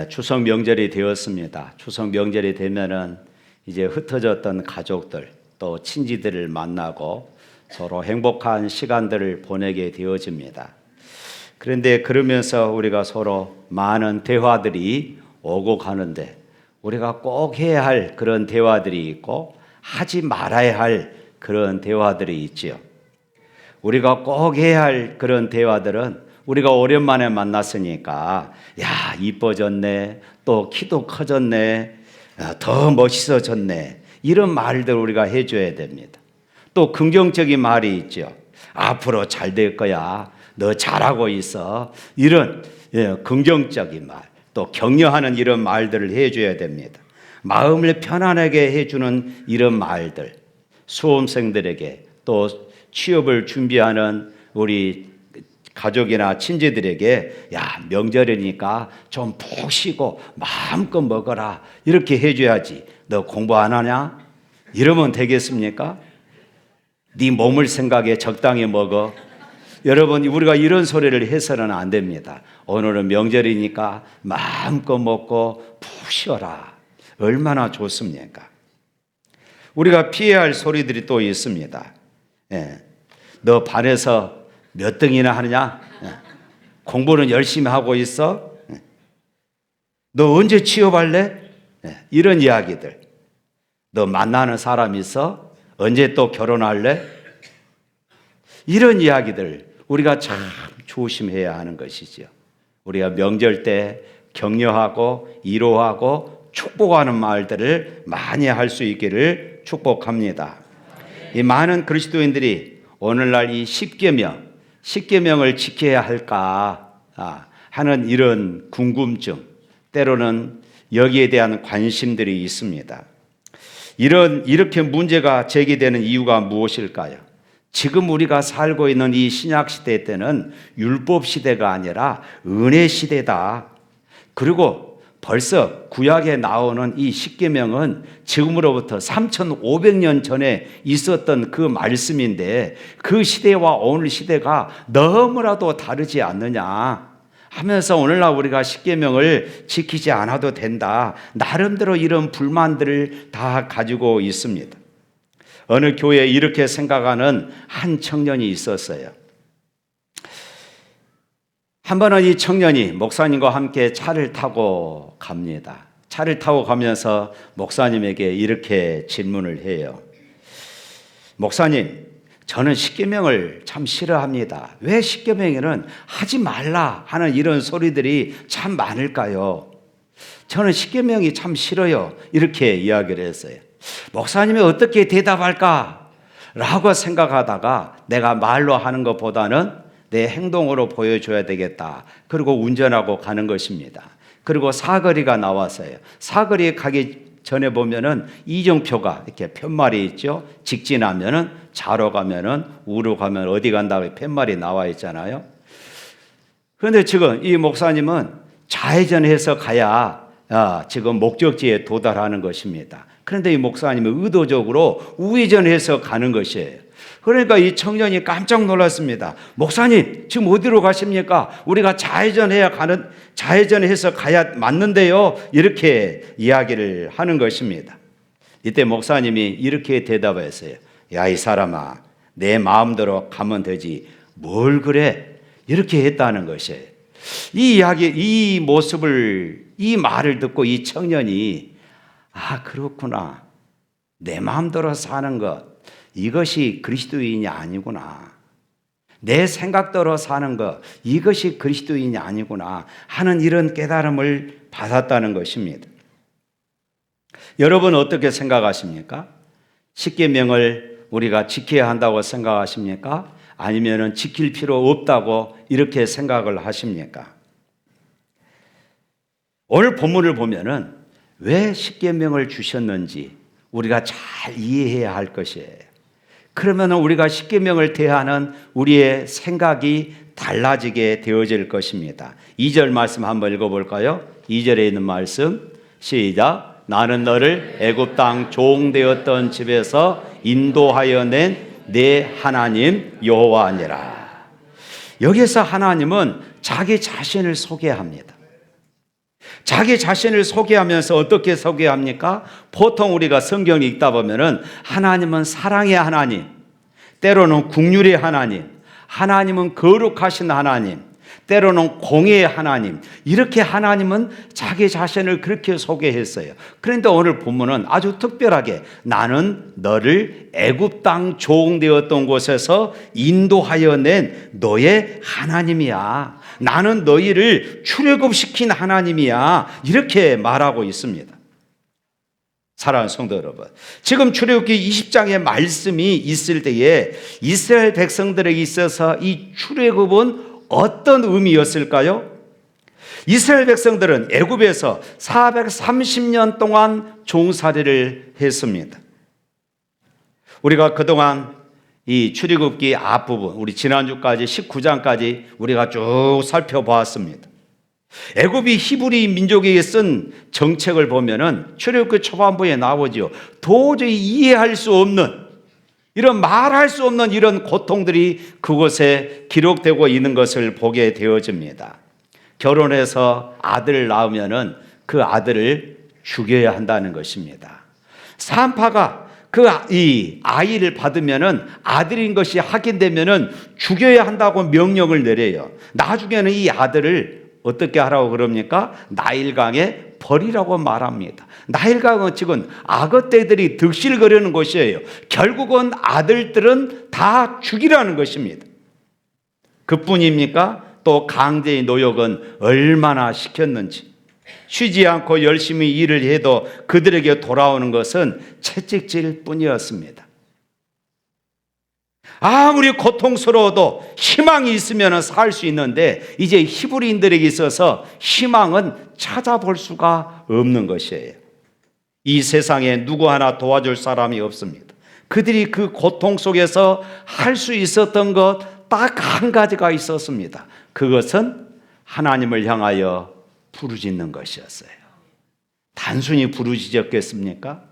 추석 명절이 되었습니다. 추석 명절이 되면은 이제 흩어졌던 가족들 또 친지들을 만나고 서로 행복한 시간들을 보내게 되어집니다. 그런데 그러면서 우리가 서로 많은 대화들이 오고 가는데 우리가 꼭 해야 할 그런 대화들이 있고 하지 말아야 할 그런 대화들이 있지요. 우리가 꼭 해야 할 그런 대화들은 우리가 오랜만에 만났으니까 야 이뻐졌네, 또 키도 커졌네, 더 멋있어졌네, 이런 말들 우리가 해줘야 됩니다. 또 긍정적인 말이 있죠. 앞으로 잘 될 거야, 너 잘하고 있어, 이런 긍정적인 말, 또 격려하는 이런 말들을 해줘야 됩니다. 마음을 편안하게 해주는 이런 말들, 수험생들에게 또 취업을 준비하는 우리 가족이나 친지들에게 야 명절이니까 좀 푹 쉬고 마음껏 먹어라, 이렇게 해줘야지. 너 공부 안 하냐? 이러면 되겠습니까? 네 몸을 생각해 적당히 먹어. 여러분, 우리가 이런 소리를 해서는 안 됩니다. 오늘은 명절이니까 마음껏 먹고 푹 쉬어라. 얼마나 좋습니까? 우리가 피해야 할 소리들이 또 있습니다. 너 반에서 몇 등이나 하느냐? 공부는 열심히 하고 있어? 너 언제 취업할래? 이런 이야기들. 너 만나는 사람 있어? 언제 또 결혼할래? 이런 이야기들 우리가 참 조심해야 하는 것이죠. 우리가 명절 때 격려하고 위로하고 축복하는 말들을 많이 할 수 있기를 축복합니다. 이 많은 그리스도인들이 오늘날 이 십계명을 지켜야 할까 하는 이런 궁금증, 때로는 여기에 대한 관심들이 있습니다. 이렇게 문제가 제기되는 이유가 무엇일까요? 지금 우리가 살고 있는 이 신약 시대 때는 율법 시대가 아니라 은혜 시대다. 그리고 벌써 구약에 나오는 이 십계명은 지금으로부터 3,500년 전에 있었던 그 말씀인데 그 시대와 오늘 시대가 너무나도 다르지 않느냐 하면서 오늘날 우리가 십계명을 지키지 않아도 된다. 나름대로 이런 불만들을 다 가지고 있습니다. 어느 교회에 이렇게 생각하는 한 청년이 있었어요. 한 번은 이 청년이 목사님과 함께 차를 타고 갑니다. 차를 타고 가면서 목사님에게 이렇게 질문을 해요. 목사님, 저는 십계명을 참 싫어합니다. 왜 십계명에는 하지 말라 하는 이런 소리들이 참 많을까요? 저는 십계명이 참 싫어요. 이렇게 이야기를 했어요. 목사님이 어떻게 대답할까? 라고 생각하다가 내가 말로 하는 것보다는 내 행동으로 보여줘야 되겠다. 그리고 운전하고 가는 것입니다. 그리고 사거리가 나왔어요. 사거리에 가기 전에 보면은 이정표가 이렇게 푯말이 있죠. 직진하면은 좌로 가면은 우로 가면 어디 간다고 푯말이 나와 있잖아요. 그런데 지금 이 목사님은 좌회전해서 가야 지금 목적지에 도달하는 것입니다. 그런데 이 목사님은 의도적으로 우회전해서 가는 것이에요. 그러니까 이 청년이 깜짝 놀랐습니다. 목사님, 지금 어디로 가십니까? 우리가 좌회전해서 가야 맞는데요. 이렇게 이야기를 하는 것입니다. 이때 목사님이 이렇게 대답했어요. 야, 이 사람아, 내 마음대로 가면 되지 뭘 그래? 이렇게 했다는 것이에요. 이 이야기, 이 모습을, 이 말을 듣고 이 청년이 그렇구나. 내 마음대로 사는 것, 이것이 그리스도인이 아니구나. 내 생각대로 사는 것, 이것이 그리스도인이 아니구나 하는 이런 깨달음을 받았다는 것입니다. 여러분 어떻게 생각하십니까? 십계명을 우리가 지켜야 한다고 생각하십니까? 아니면 지킬 필요 없다고 이렇게 생각을 하십니까? 오늘 본문을 보면은 왜 십계명을 주셨는지 우리가 잘 이해해야 할 것이에요. 그러면 우리가 십계명을 대하는 우리의 생각이 달라지게 되어질 것입니다. 2절 말씀 한번 읽어볼까요? 2절에 있는 말씀 시작. 나는 너를 애굽 땅 종되었던 집에서 인도하여 낸 내 하나님 여호와니라. 여기서 하나님은 자기 자신을 소개합니다. 자기 자신을 소개하면서 어떻게 소개합니까? 보통 우리가 성경을 읽다 보면은 하나님은 사랑의 하나님, 때로는 긍휼의 하나님, 하나님은 거룩하신 하나님, 때로는 공의의 하나님, 이렇게 하나님은 자기 자신을 그렇게 소개했어요. 그런데 오늘 본문은 아주 특별하게 나는 너를 애굽 땅 종되었던 곳에서 인도하여 낸 너의 하나님이야. 나는 너희를 출애굽시킨 하나님이야. 이렇게 말하고 있습니다. 사랑하는 성도 여러분, 지금 출애굽기 20장의 말씀이 있을 때에 이스라엘 백성들에게 있어서 이 출애굽은 어떤 의미였을까요? 이스라엘 백성들은 애굽에서 430년 동안 종살이를 했습니다. 우리가 그동안 이 출애굽기 앞부분, 우리 지난주까지 19장까지 우리가 쭉 살펴보았습니다. 애굽이 히브리 민족에게 쓴 정책을 보면은 출애굽기 초반부에 나오지요. 도저히 이해할 수 없는, 이런 말할 수 없는 이런 고통들이 그곳에 기록되고 있는 것을 보게 되어집니다. 결혼해서 아들을 낳으면은 그 아들을 죽여야 한다는 것입니다. 산파가 이 아이를 받으면은 아들인 것이 확인되면은 죽여야 한다고 명령을 내려요. 나중에는 이 아들을 어떻게 하라고 그럽니까? 나일강에 버리라고 말합니다. 나일강은 지금 악어떼들이 득실거리는 곳이에요. 결국은 아들들은 다 죽이라는 것입니다. 그뿐입니까? 또 강제의 노역은 얼마나 시켰는지, 쉬지 않고 열심히 일을 해도 그들에게 돌아오는 것은 채찍질 뿐이었습니다. 아무리 고통스러워도 희망이 있으면 살 수 있는데 이제 히브리인들에게 있어서 희망은 찾아볼 수가 없는 것이에요. 이 세상에 누구 하나 도와줄 사람이 없습니다. 그들이 그 고통 속에서 할 수 있었던 것 딱 한 가지가 있었습니다. 그것은 하나님을 향하여 부르짖는 것이었어요. 단순히 부르짖었겠습니까?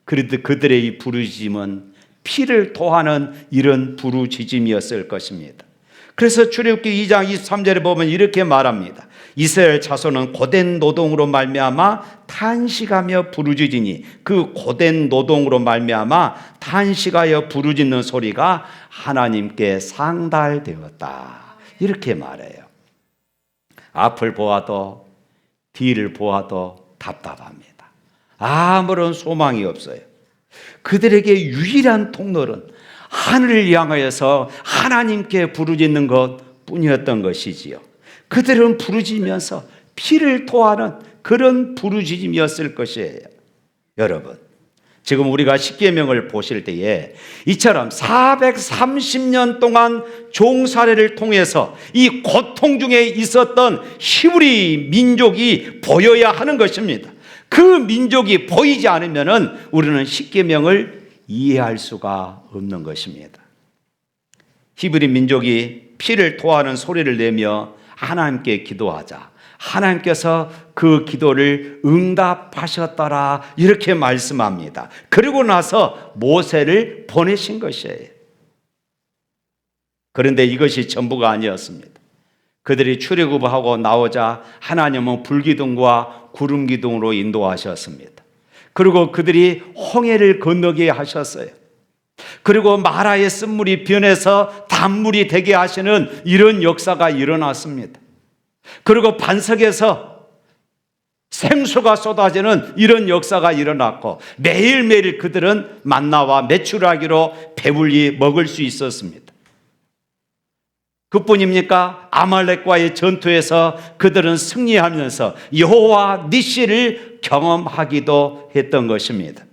그래도 그들의 이 부르짖음은 피를 토하는 이런 부르짖음이었을 것입니다. 그래서 출애굽기 2장 23절에 보면 이렇게 말합니다. 이스라엘 자손은 고된 노동으로 말미암아 탄식하며 부르짖으니 그 고된 노동으로 말미암아 탄식하여 부르짖는 소리가 하나님께 상달되었다. 이렇게 말해요. 앞을 보아도 뒤를 보아도 답답합니다. 아무런 소망이 없어요. 그들에게 유일한 통로는 하늘을 향하여서 하나님께 부르짖는 것 뿐이었던 것이지요. 그들은 부르짖으면서 피를 토하는 그런 부르짖음이었을 것이에요. 여러분, 지금 우리가 십계명을 보실 때에 이처럼 430년 동안 종살이를 통해서 이 고통 중에 있었던 히브리 민족이 보여야 하는 것입니다. 그 민족이 보이지 않으면 우리는 십계명을 이해할 수가 없는 것입니다. 히브리 민족이 피를 토하는 소리를 내며 하나님께 기도하자 하나님께서 그 기도를 응답하셨더라 이렇게 말씀합니다. 그리고 나서 모세를 보내신 것이에요. 그런데 이것이 전부가 아니었습니다. 그들이 출애굽하고 나오자 하나님은 불기둥과 구름기둥으로 인도하셨습니다. 그리고 그들이 홍해를 건너게 하셨어요. 그리고 마라의 쓴물이 변해서 단물이 되게 하시는 이런 역사가 일어났습니다. 그리고 반석에서 생수가 쏟아지는 이런 역사가 일어났고 매일매일 그들은 만나와 메추라기로 배불리 먹을 수 있었습니다. 그뿐입니까? 아말렉과의 전투에서 그들은 승리하면서 여호와 니시를 경험하기도 했던 것입니다.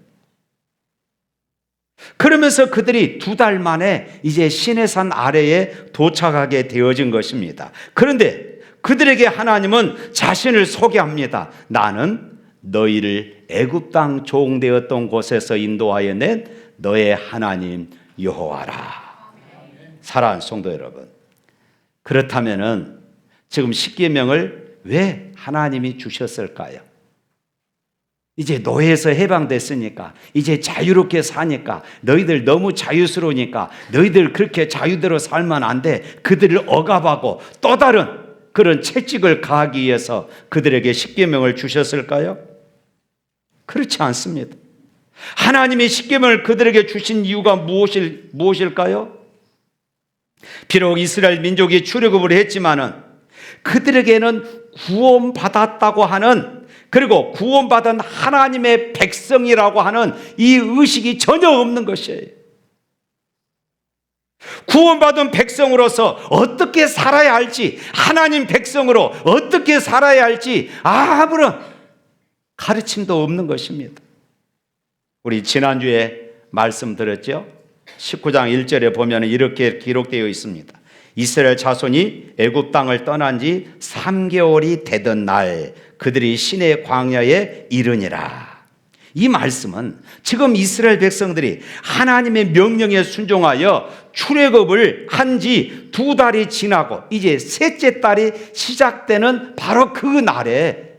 그러면서 그들이 2달 만에 이제 시내산 아래에 도착하게 되어진 것입니다. 그런데 그들에게 하나님은 자신을 소개합니다. 나는 너희를 애굽 땅 종되었던 곳에서 인도하여 낸 너의 하나님 여호와라. 사랑하는 성도 여러분, 그렇다면은 지금 십계명을 왜 하나님이 주셨을까요? 이제 노예에서 해방됐으니까 이제 자유롭게 사니까 너희들 너무 자유스러우니까 너희들 그렇게 자유대로 살면 안 돼. 그들을 억압하고 또 다른 그런 채찍을 가하기 위해서 그들에게 십계명을 주셨을까요? 그렇지 않습니다. 하나님이 십계명을 그들에게 주신 이유가 무엇일까요? 비록 이스라엘 민족이 출애굽을 했지만은 그들에게는 구원받았다고 하는, 그리고 구원받은 하나님의 백성이라고 하는 이 의식이 전혀 없는 것이에요. 구원받은 백성으로서 어떻게 살아야 할지, 하나님 백성으로 어떻게 살아야 할지 아무런 가르침도 없는 것입니다. 우리 지난주에 말씀 들었죠? 19장 1절에 보면 이렇게 기록되어 있습니다. 이스라엘 자손이 애굽 땅을 떠난 지 3개월이 되던 날 그들이 시내 광야에 이르니라. 이 말씀은 지금 이스라엘 백성들이 하나님의 명령에 순종하여 출애굽을 한 지 2달이 지나고 이제 셋째 달이 시작되는 바로 그 날에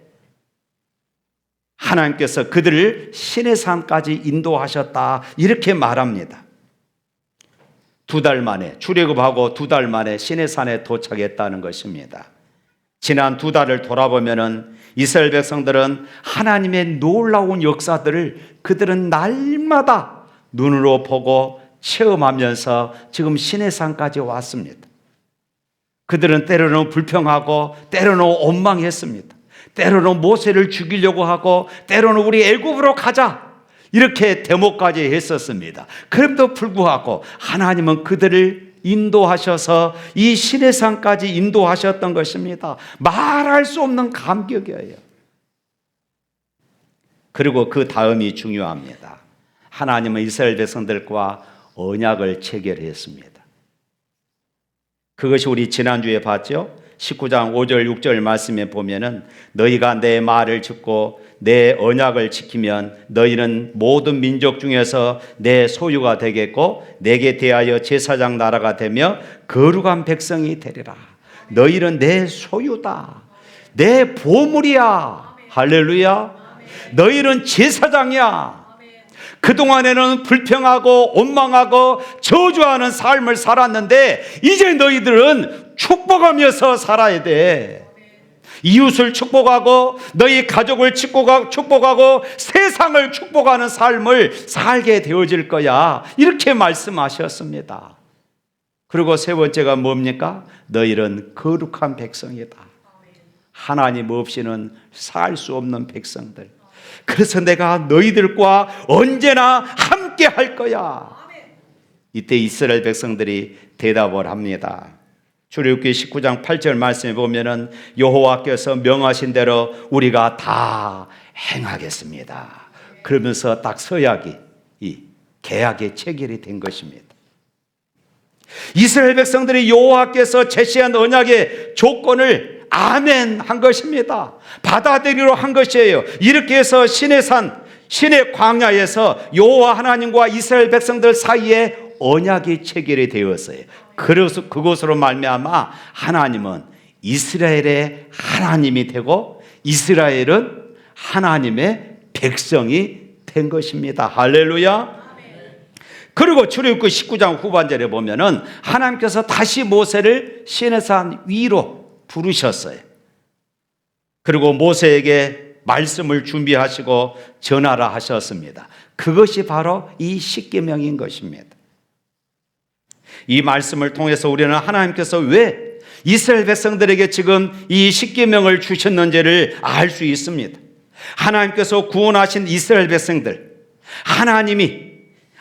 하나님께서 그들을 시내산까지 인도하셨다, 이렇게 말합니다. 2달 만에, 출애굽하고 2달 만에 시내산에 도착했다는 것입니다. 지난 2달을 돌아보면은 이스라엘 백성들은 하나님의 놀라운 역사들을 그들은 날마다 눈으로 보고 체험하면서 지금 시내산까지 왔습니다. 그들은 때로는 불평하고 때로는 원망했습니다. 때로는 모세를 죽이려고 하고 때로는 우리 애굽으로 가자, 이렇게 데모까지 했었습니다. 그럼에도 불구하고 하나님은 그들을 인도하셔서 이 시내산까지 인도하셨던 것입니다. 말할 수 없는 감격이에요. 그리고 그 다음이 중요합니다. 하나님은 이스라엘 백성들과 언약을 체결했습니다. 그것이 우리 지난주에 봤죠? 19장 5절 6절 말씀에 보면은 너희가 내 말을 듣고 내 언약을 지키면 너희는 모든 민족 중에서 내 소유가 되겠고 내게 대하여 제사장 나라가 되며 거룩한 백성이 되리라. 너희는 내 소유다, 내 보물이야. 할렐루야. 너희는 제사장이야. 그동안에는 불평하고 원망하고 저주하는 삶을 살았는데 이제 너희들은 축복하면서 살아야 돼. 이웃을 축복하고 너희 가족을 축복하고 세상을 축복하는 삶을 살게 되어질 거야, 이렇게 말씀하셨습니다. 그리고 세 번째가 뭡니까? 너희는 거룩한 백성이다. 하나님 없이는 살 수 없는 백성들. 그래서 내가 너희들과 언제나 함께 할 거야. 이때 이스라엘 백성들이 대답을 합니다. 출애굽기 19장 8절 말씀에 보면은 여호와께서 명하신 대로 우리가 다 행하겠습니다. 그러면서 딱 서약이, 이 계약의 체결이 된 것입니다. 이스라엘 백성들이 여호와께서 제시한 언약의 조건을 아멘 한 것입니다. 받아들이려 한 것이에요. 이렇게 해서 시내산, 시내 광야에서 여호와 하나님과 이스라엘 백성들 사이에 언약이 체결이 되었어요. 그래서 그것으로 말미암아 하나님은 이스라엘의 하나님이 되고 이스라엘은 하나님의 백성이 된 것입니다. 할렐루야. 그리고 출애굽기 19장 후반절에 보면은 하나님께서 다시 모세를 시내산 위로 부르셨어요. 그리고 모세에게 말씀을 준비하시고 전하라 하셨습니다. 그것이 바로 이 십계명인 것입니다. 이 말씀을 통해서 우리는 하나님께서 왜 이스라엘 백성들에게 지금 이 십계명을 주셨는지를 알 수 있습니다. 하나님께서 구원하신 이스라엘 백성들,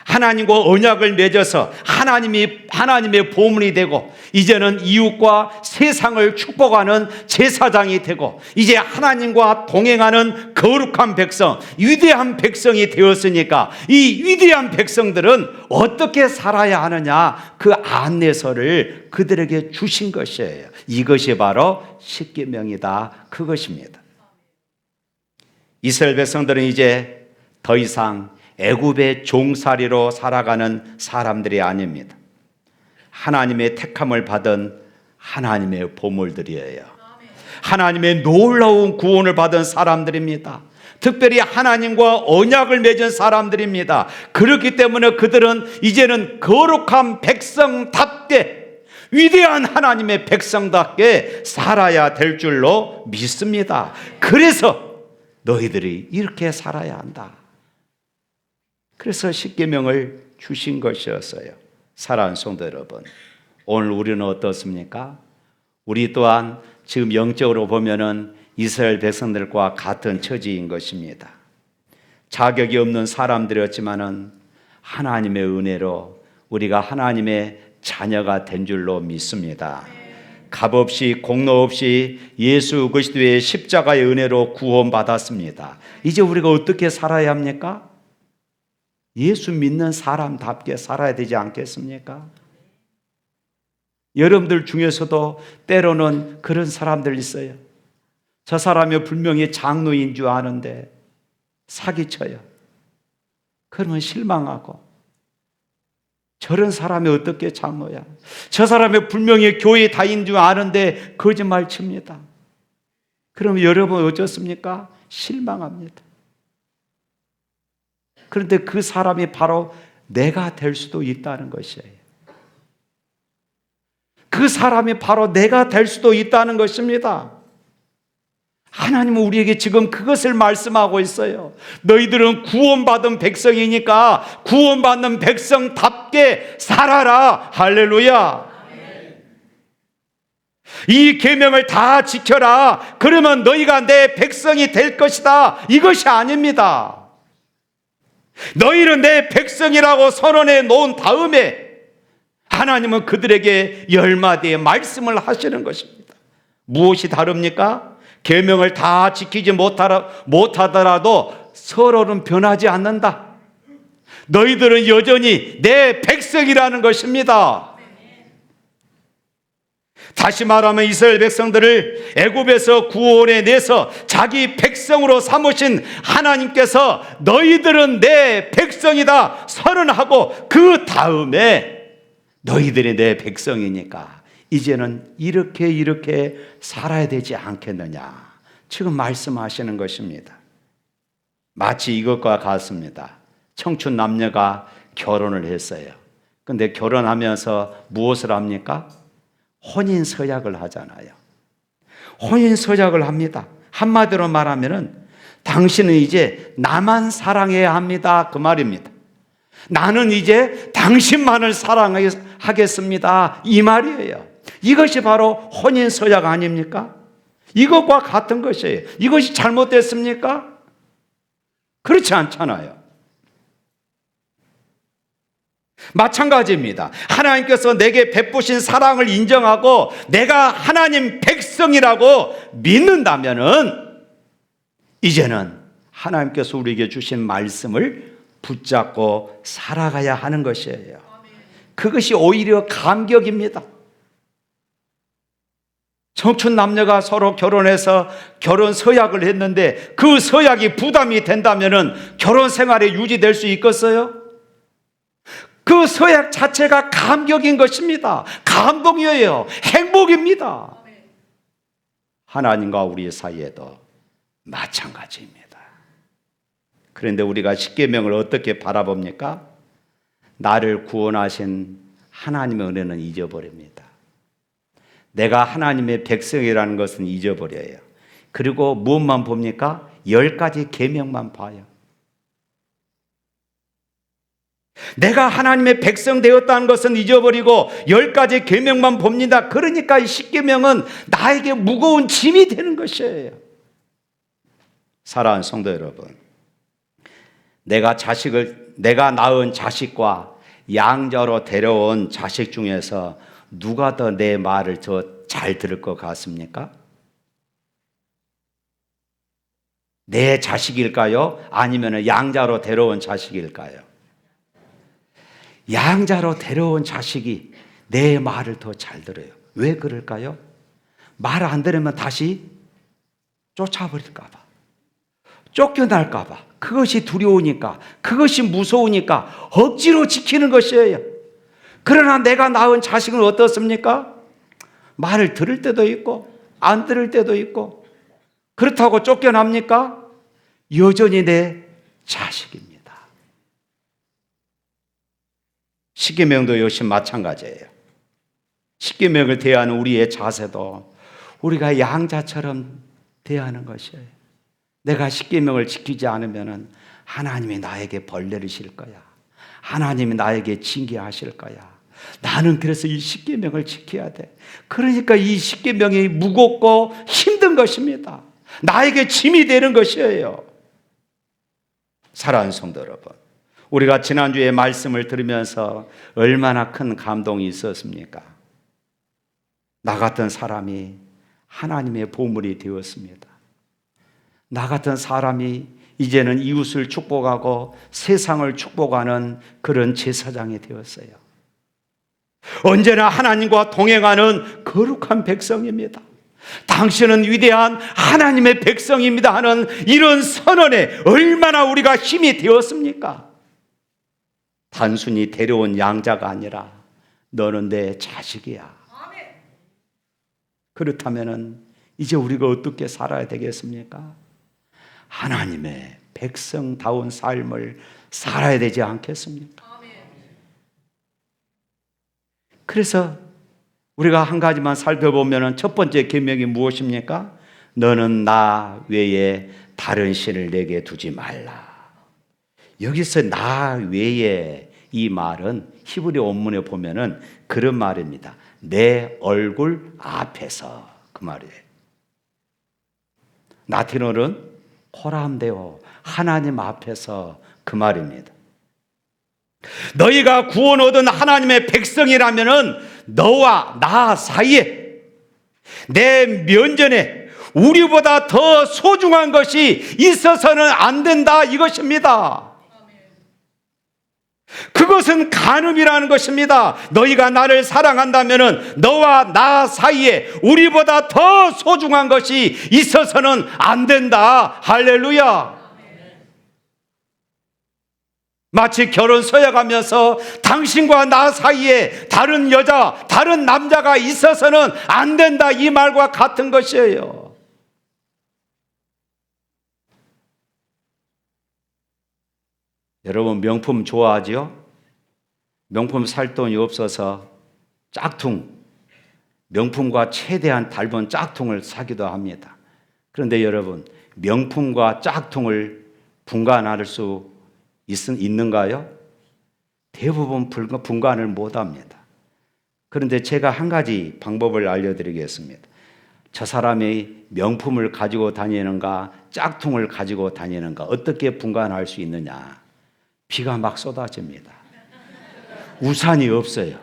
하나님과 언약을 맺어서 하나님의 보물이 되고 이제는 이웃과 세상을 축복하는 제사장이 되고 이제 하나님과 동행하는 거룩한 백성, 위대한 백성이 되었으니까 이 위대한 백성들은 어떻게 살아야 하느냐, 그 안내서를 그들에게 주신 것이에요. 이것이 바로 십계명이다, 그것입니다. 이스라엘 백성들은 이제 더 이상 애굽의 종살이로 살아가는 사람들이 아닙니다. 하나님의 택함을 받은 하나님의 보물들이에요. 하나님의 놀라운 구원을 받은 사람들입니다. 특별히 하나님과 언약을 맺은 사람들입니다. 그렇기 때문에 그들은 이제는 거룩한 백성답게 위대한 하나님의 백성답게 살아야 될 줄로 믿습니다. 그래서 너희들이 이렇게 살아야 한다. 그래서 십계명을 주신 것이었어요. 사랑하는 성도 여러분, 오늘 우리는 어떻습니까? 우리 또한 지금 영적으로 보면은 이스라엘 백성들과 같은 처지인 것입니다. 자격이 없는 사람들이었지만은 하나님의 은혜로 우리가 하나님의 자녀가 된 줄로 믿습니다. 값없이 공로 없이 예수 그리스도의 십자가의 은혜로 구원받았습니다. 이제 우리가 어떻게 살아야 합니까? 예수 믿는 사람답게 살아야 되지 않겠습니까? 여러분들 중에서도 때로는 그런 사람들 있어요. 저 사람이 분명히 장로인 줄 아는데 사기쳐요. 그러면 실망하고, 저런 사람이 어떻게 장로야? 저 사람이 분명히 교회 다닌 줄 아는데 거짓말 칩니다. 그럼 여러분 어쩌습니까? 실망합니다. 그런데 그 사람이 바로 내가 될 수도 있다는 것이에요. 그 사람이 바로 내가 될 수도 있다는 것입니다. 하나님은 우리에게 지금 그것을 말씀하고 있어요. 너희들은 구원받은 백성이니까 구원받는 백성답게 살아라. 할렐루야. 이 계명을 다 지켜라. 그러면 너희가 내 백성이 될 것이다. 이것이 아닙니다. 너희는 내 백성이라고 선언해 놓은 다음에 하나님은 그들에게 10마디의 말씀을 하시는 것입니다. 무엇이 다릅니까? 계명을 다 지키지 못하더라도 서로는 변하지 않는다. 너희들은 여전히 내 백성이라는 것입니다. 다시 말하면 이스라엘 백성들을 애굽에서 구원해 내서 자기 백성으로 삼으신 하나님께서 너희들은 내 백성이다 선언하고 그 다음에 너희들이 내 백성이니까 이제는 이렇게 살아야 되지 않겠느냐, 지금 말씀하시는 것입니다. 마치 이것과 같습니다. 청춘 남녀가 결혼을 했어요. 근데 결혼하면서 무엇을 합니까? 혼인 서약을 하잖아요. 혼인 서약을 합니다. 한마디로 말하면은 당신은 이제 나만 사랑해야 합니다, 그 말입니다. 나는 이제 당신만을 사랑하겠습니다, 이 말이에요. 이것이 바로 혼인 서약 아닙니까? 이것과 같은 것이에요. 이것이 잘못됐습니까? 그렇지 않잖아요. 마찬가지입니다. 하나님께서 내게 베푸신 사랑을 인정하고 내가 하나님 백성이라고 믿는다면은 이제는 하나님께서 우리에게 주신 말씀을 붙잡고 살아가야 하는 것이에요. 그것이 오히려 감격입니다. 청춘 남녀가 서로 결혼해서 결혼 서약을 했는데 그 서약이 부담이 된다면은 결혼 생활에 유지될 수 있겠어요? 그 서약 자체가 감격인 것입니다. 감동이에요. 행복입니다. 하나님과 우리 사이에도 마찬가지입니다. 그런데 우리가 십계명을 어떻게 바라봅니까? 나를 구원하신 하나님의 은혜는 잊어버립니다. 내가 하나님의 백성이라는 것은 잊어버려요. 그리고 무엇만 봅니까? 10가지 계명만 봐요. 내가 하나님의 백성 되었다는 것은 잊어버리고 10가지 계명만 봅니다. 그러니까 이 십계명은 나에게 무거운 짐이 되는 것이에요. 사랑하는 성도 여러분, 내가 낳은 자식과 양자로 데려온 자식 중에서 누가 더 내 말을 더 잘 들을 것 같습니까? 내 자식일까요? 아니면 양자로 데려온 자식일까요? 양자로 데려온 자식이 내 말을 더 잘 들어요. 왜 그럴까요? 말 안 들으면 다시 쫓아버릴까 봐, 쫓겨날까 봐, 그것이 두려우니까, 그것이 무서우니까 억지로 지키는 것이에요. 그러나 내가 낳은 자식은 어떻습니까? 말을 들을 때도 있고 안 들을 때도 있고, 그렇다고 쫓겨납니까? 여전히 내 자식입니다. 십계명도 역시 마찬가지예요. 십계명을 대하는 우리의 자세도 우리가 양자처럼 대하는 것이에요. 내가 십계명을 지키지 않으면 하나님이 나에게 벌 내리실 거야. 하나님이 나에게 징계하실 거야. 나는 그래서 이 십계명을 지켜야 돼. 그러니까 이 십계명이 무겁고 힘든 것입니다. 나에게 짐이 되는 것이에요. 사랑하는 성도 여러분, 우리가 지난주에 말씀을 들으면서 얼마나 큰 감동이 있었습니까? 나 같은 사람이 하나님의 보물이 되었습니다. 나 같은 사람이 이제는 이웃을 축복하고 세상을 축복하는 그런 제사장이 되었어요. 언제나 하나님과 동행하는 거룩한 백성입니다. 당신은 위대한 하나님의 백성입니다 하는 이런 선언에 얼마나 우리가 힘이 되었습니까? 단순히 데려온 양자가 아니라 너는 내 자식이야. 그렇다면 이제 우리가 어떻게 살아야 되겠습니까? 하나님의 백성다운 삶을 살아야 되지 않겠습니까? 그래서 우리가 한 가지만 살펴보면 첫 번째 계명이 무엇입니까? 너는 나 외에 다른 신을 내게 두지 말라. 여기서 나 외에 이 말은 히브리 원문에 보면은 그런 말입니다. 내 얼굴 앞에서, 그 말이에요. 라틴어는 코람데오, 하나님 앞에서, 그 말입니다. 너희가 구원 얻은 하나님의 백성이라면은 너와 나 사이에, 내 면전에 우리보다 더 소중한 것이 있어서는 안 된다, 이것입니다. 그것은 간음이라는 것입니다. 너희가 나를 사랑한다면은 너와 나 사이에 우리보다 더 소중한 것이 있어서는 안 된다. 할렐루야. 마치 결혼 서약하면서 당신과 나 사이에 다른 여자, 다른 남자가 있어서는 안 된다, 이 말과 같은 것이에요. 여러분 명품 좋아하죠? 명품 살 돈이 없어서 짝퉁, 명품과 최대한 닮은 짝퉁을 사기도 합니다. 그런데 여러분, 명품과 짝퉁을 분간할 수 있는가요? 대부분 분간을 못합니다. 그런데 제가 한 가지 방법을 알려드리겠습니다. 저 사람이 명품을 가지고 다니는가 짝퉁을 가지고 다니는가 어떻게 분간할 수 있느냐? 비가 막 쏟아집니다. 우산이 없어요.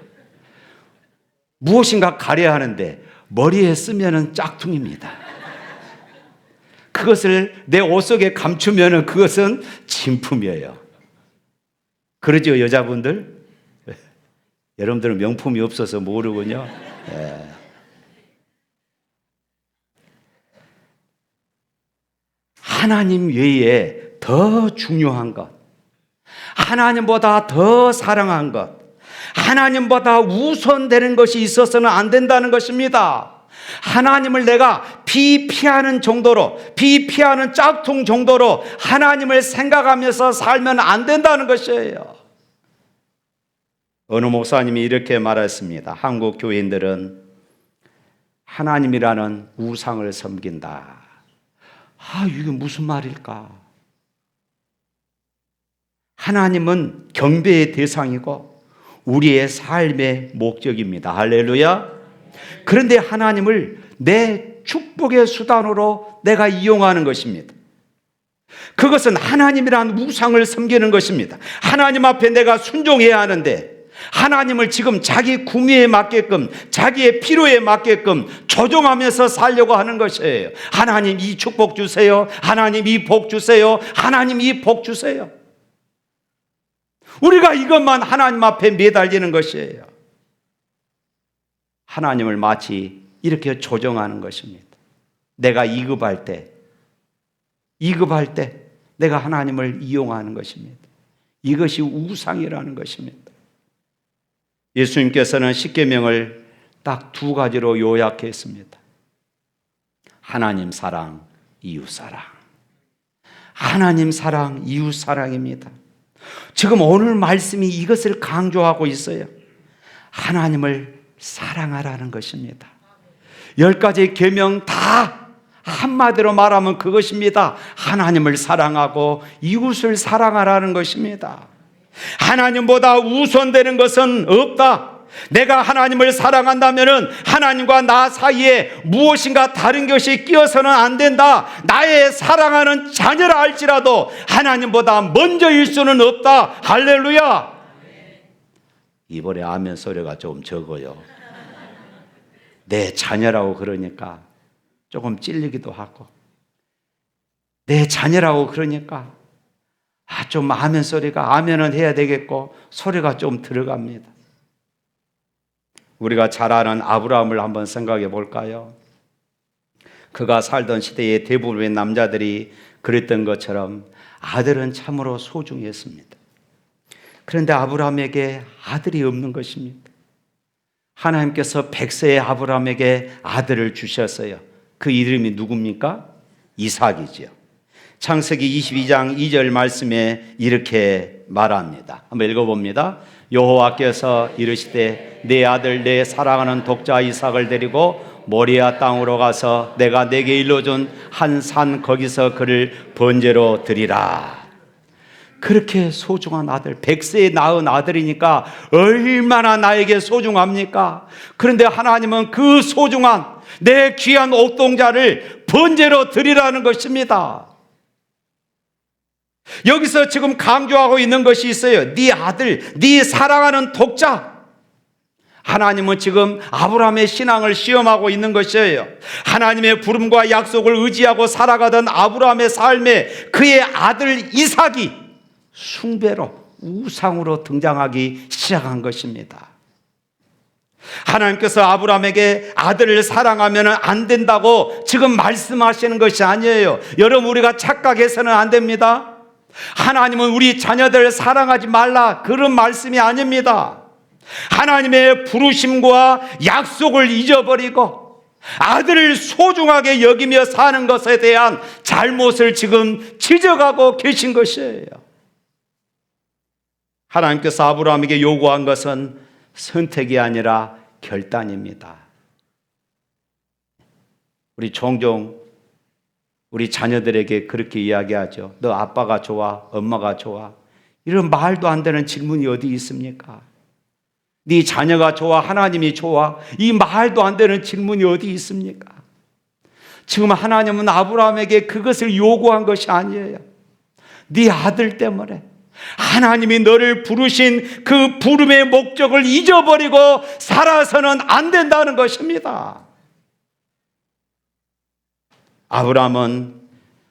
무엇인가 가려야 하는데 머리에 쓰면은 짝퉁입니다. 그것을 내 옷 속에 감추면은 그것은 진품이에요. 그러죠, 여자분들? 여러분들은 명품이 없어서 모르군요. 예. 하나님 외에 더 중요한 것, 하나님보다 더 사랑한 것, 하나님보다 우선되는 것이 있어서는 안 된다는 것입니다. 하나님을 내가 비피하는 정도로, 비피하는 짝퉁 정도로 하나님을 생각하면서 살면 안 된다는 것이에요. 어느 목사님이 이렇게 말했습니다. 한국 교인들은 하나님이라는 우상을 섬긴다. 이게 무슨 말일까? 하나님은 경배의 대상이고 우리의 삶의 목적입니다. 할렐루야. 그런데 하나님을 내 축복의 수단으로 내가 이용하는 것입니다. 그것은 하나님이라는 우상을 섬기는 것입니다. 하나님 앞에 내가 순종해야 하는데 하나님을 지금 자기 구미에 맞게끔, 자기의 필요에 맞게끔 조정하면서 살려고 하는 것이에요. 하나님 이 축복 주세요. 하나님 이 복 주세요. 하나님 이 복 주세요. 우리가 이것만 하나님 앞에 매달리는 것이에요. 하나님을 마치 이렇게 조정하는 것입니다. 내가 이급할 때 내가 하나님을 이용하는 것입니다. 이것이 우상이라는 것입니다. 예수님께서는 십계명을 딱 두 가지로 요약했습니다. 하나님 사랑, 이웃 사랑. 하나님 사랑, 이웃 사랑입니다. 지금 오늘 말씀이 이것을 강조하고 있어요. 하나님을 사랑하라는 것입니다. 10가지 계명 다 한마디로 말하면 그것입니다. 하나님을 사랑하고 이웃을 사랑하라는 것입니다. 하나님보다 우선되는 것은 없다. 내가 하나님을 사랑한다면 하나님과 나 사이에 무엇인가 다른 것이 끼어서는 안 된다. 나의 사랑하는 자녀라 할지라도 하나님보다 먼저일 수는 없다. 할렐루야. 이번에 아멘 소리가 좀 적어요. 내 자녀라고 그러니까 조금 찔리기도 하고, 내 자녀라고 그러니까 좀 아멘 소리가, 아멘은 해야 되겠고 소리가 좀 들어갑니다. 우리가 잘 아는 아브라함을 한번 생각해 볼까요? 그가 살던 시대의 대부분의 남자들이 그랬던 것처럼 아들은 참으로 소중했습니다. 그런데 아브라함에게 아들이 없는 것입니다. 하나님께서 100세의 아브라함에게 아들을 주셨어요. 그 이름이 누굽니까? 이삭이지요. 창세기 22장 2절 말씀에 이렇게 말합니다. 한번 읽어봅니다. 여호와께서 이르시되 내 아들 내 사랑하는 독자 이삭을 데리고 모리아 땅으로 가서 내가 내게 일러준 한 산 거기서 그를 번제로 드리라. 그렇게 소중한 아들, 100세에 낳은 아들이니까 얼마나 나에게 소중합니까? 그런데 하나님은 그 소중한 내 귀한 옥동자를 번제로 드리라는 것입니다. 여기서 지금 강조하고 있는 것이 있어요. 네 아들, 네 사랑하는 독자. 하나님은 지금 아브라함의 신앙을 시험하고 있는 것이에요. 하나님의 부름과 약속을 의지하고 살아가던 아브라함의 삶에 그의 아들 이삭이 숭배로, 우상으로 등장하기 시작한 것입니다. 하나님께서 아브라함에게 아들을 사랑하면 안 된다고 지금 말씀하시는 것이 아니에요. 여러분, 우리가 착각해서는 안 됩니다. 하나님은 우리 자녀들을 사랑하지 말라, 그런 말씀이 아닙니다. 하나님의 부르심과 약속을 잊어버리고 아들을 소중하게 여기며 사는 것에 대한 잘못을 지금 지적하고 계신 것이에요. 하나님께서 아브라함에게 요구한 것은 선택이 아니라 결단입니다. 우리 종종 우리 자녀들에게 그렇게 이야기하죠. 너 아빠가 좋아? 엄마가 좋아? 이런 말도 안 되는 질문이 어디 있습니까? 네 자녀가 좋아? 하나님이 좋아? 이 말도 안 되는 질문이 어디 있습니까? 지금 하나님은 아브라함에게 그것을 요구한 것이 아니에요. 네 아들 때문에 하나님이 너를 부르신 그 부름의 목적을 잊어버리고 살아서는 안 된다는 것입니다. 아브라함은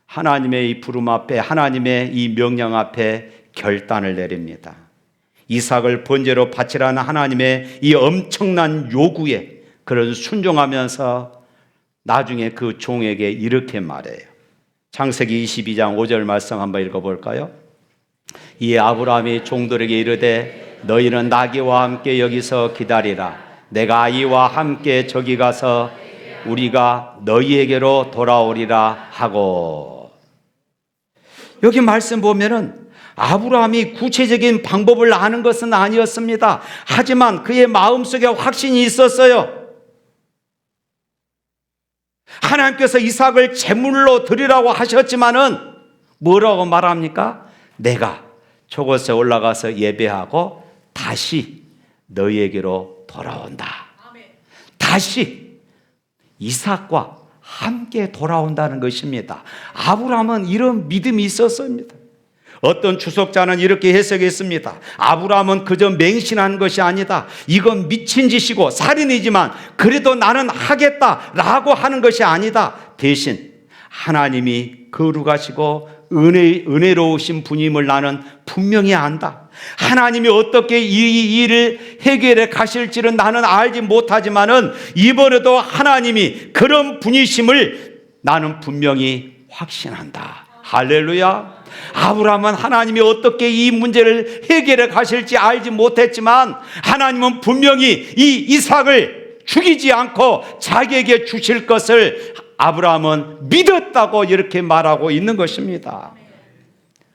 하나님의 이 부름 앞에, 하나님의 이 명령 앞에 결단을 내립니다. 이삭을 번제로 바치라는 하나님의 이 엄청난 요구에 그를 순종하면서 나중에 그 종에게 이렇게 말해요. 창세기 22장 5절 말씀 한번 읽어볼까요? 이에 아브라함이 종들에게 이르되 너희는 나귀와 함께 여기서 기다리라. 내가 이와 함께 저기 가서 우리가 너희에게로 돌아오리라 하고. 여기 말씀 보면은 아브라함이 구체적인 방법을 아는 것은 아니었습니다. 하지만 그의 마음속에 확신이 있었어요. 하나님께서 이삭을 제물로 드리라고 하셨지만은 뭐라고 말합니까? 내가 저곳에 올라가서 예배하고 다시 너희에게로 돌아온다. 다시 이삭과 함께 돌아온다는 것입니다. 아브라함은 이런 믿음이 있었습니다. 어떤 주석자는 이렇게 해석했습니다. 아브라함은 그저 맹신한 것이 아니다. 이건 미친 짓이고 살인이지만 그래도 나는 하겠다라고 하는 것이 아니다. 대신 하나님이 거룩하시고 은혜로우신 분임을 나는 분명히 안다. 하나님이 어떻게 이 일을 해결해 가실지는 나는 알지 못하지만은 이번에도 하나님이 그런 분이심을 나는 분명히 확신한다. 할렐루야. 아브라함은 하나님이 어떻게 이 문제를 해결해 가실지 알지 못했지만 하나님은 분명히 이 이삭을 죽이지 않고 자기에게 주실 것을 아브라함은 믿었다고 이렇게 말하고 있는 것입니다.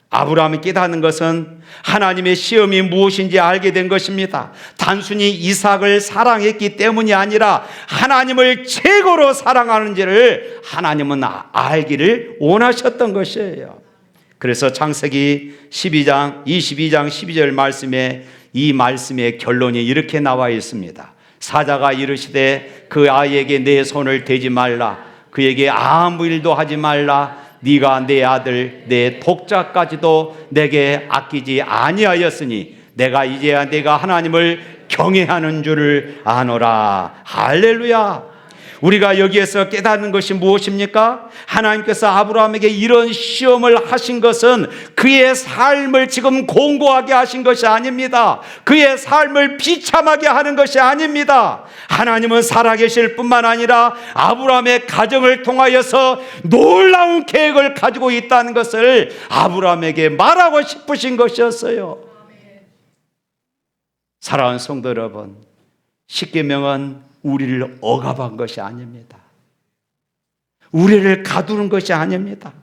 아브라함이 깨닫는 것은 하나님의 시험이 무엇인지 알게 된 것입니다. 단순히 이삭을 사랑했기 때문이 아니라 하나님을 최고로 사랑하는지를 하나님은 알기를 원하셨던 것이에요. 그래서 창세기 22장 12절 말씀에 이 말씀의 결론이 이렇게 나와 있습니다. 사자가 이르시되 그 아이에게 내 손을 대지 말라, 그에게 아무 일도 하지 말라. 네가 내 아들 내 독자까지도 내게 아끼지 아니하였으니 내가 이제야 내가 하나님을 경외하는 줄을 아노라. 할렐루야. 우리가 여기에서 깨닫는 것이 무엇입니까? 하나님께서 아브라함에게 이런 시험을 하신 것은 그의 삶을 지금 공고하게 하신 것이 아닙니다. 그의 삶을 비참하게 하는 것이 아닙니다. 하나님은 살아계실 뿐만 아니라 아브라함의 가정을 통하여서 놀라운 계획을 가지고 있다는 것을 아브라함에게 말하고 싶으신 것이었어요. 사랑하는 성도 여러분, 십계명은 우리를 억압한 것이 아닙니다. 우리를 가두는 것이 아닙니다.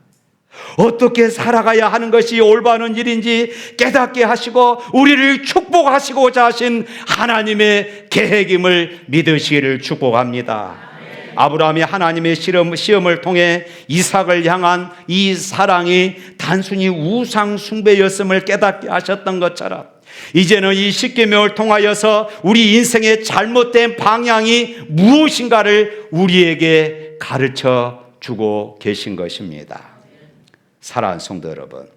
어떻게 살아가야 하는 것이 올바른 일인지 깨닫게 하시고 우리를 축복하시고자 하신 하나님의 계획임을 믿으시기를 축복합니다. 아브라함이 하나님의 시험을 통해 이삭을 향한 이 사랑이 단순히 우상 숭배였음을 깨닫게 하셨던 것처럼 이제는 이 십계명을 통하여서 우리 인생의 잘못된 방향이 무엇인가를 우리에게 가르쳐 주고 계신 것입니다. 사랑하는 성도 여러분,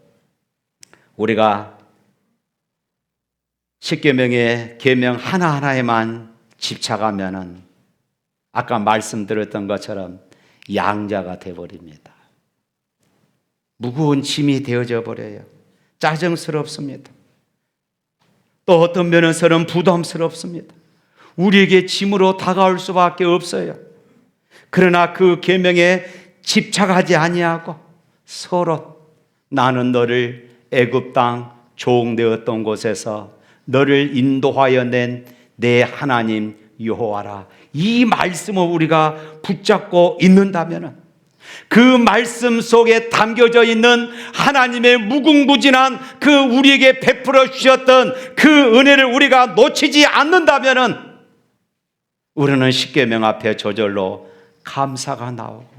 우리가 십계명의 계명 하나하나에만 집착하면은 아까 말씀드렸던 것처럼 양자가 되어버립니다. 무거운 짐이 되어져 버려요. 짜증스럽습니다. 또 어떤 면에서는 부담스럽습니다. 우리에게 짐으로 다가올 수밖에 없어요. 그러나 그 계명에 집착하지 아니하고 서로 나는 너를 애굽 땅 종되었던 곳에서 너를 인도하여 낸 내 하나님 여호와라. 이 말씀을 우리가 붙잡고 있는다면 그 말씀 속에 담겨져 있는 하나님의 무궁무진한 그 우리에게 베풀어 주셨던 그 은혜를 우리가 놓치지 않는다면 우리는 십계명 앞에 저절로 감사가 나오고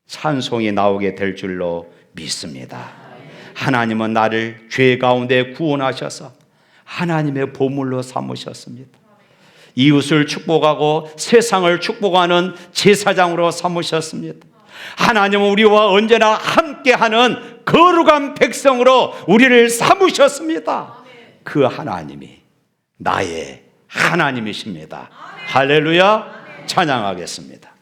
찬송이 나오게 될 줄로 믿습니다. 하나님은 나를 죄 가운데 구원하셔서 하나님의 보물로 삼으셨습니다. 이웃을 축복하고 세상을 축복하는 제사장으로 삼으셨습니다. 하나님은 우리와 언제나 함께하는 거룩한 백성으로 우리를 삼으셨습니다. 그 하나님이 나의 하나님이십니다. 할렐루야. 찬양하겠습니다.